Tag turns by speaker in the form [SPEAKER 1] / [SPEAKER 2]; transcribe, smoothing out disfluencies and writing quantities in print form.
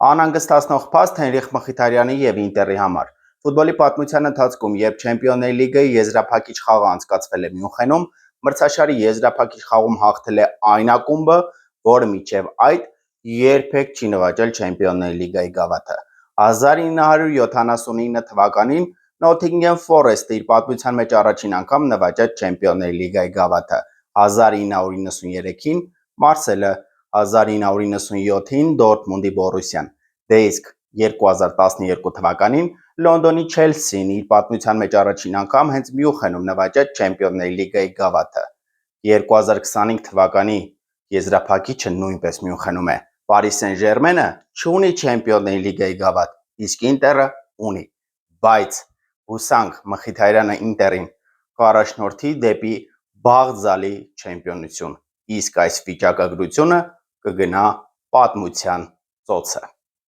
[SPEAKER 1] Անհանգստացնող փաստ Հենրիխ Մխիթարյանի և Ինտերի համար։ Ֆուտբոլի պատմության ընթացքում, երբ Չեմպիոնների լիգայի եզրափակիչ խաղը անցկացվել է Մյունխենում, մրցաշարի եզրափակիչ խաղում հաղթել է այն ակումբը, որը մինչև այդ երբեք չի նվաճել Չեմպիոնների լիգայի գավաթը։ 1979 թվականին Նոթինգհեմ Ֆորեսթը իր պատմության մեջ առաջին անգամ նվաճեց Չեմպիոնների լիգայի գավաթը, 1993-ին Մարսելը, 1997-ին Դորտմունդի Բորուսիան, դե իսկ 2012 թվականին Լոնդոնի Չելսին իր պատմության մեջ առաջին անգամ հենց Մյունխենում նվաճեց Չեմպիոնների լիգայի գավաթը։ 2025 թվականի եզրափակիչը նույնպես Մյունխենում է։ Պարիս Սեն-Ժերմենը չունի Չեմպիոնների լիգայի գավաթ, իսկ Ինտերը ունի։ Բայց հուսանք Մխիթարյանը Ինտերին կառաջնորդի դեպի բաղձալի չեմպիոնություն, իսկ այս վիճակագրությունը կգնա պատմության ծոցը։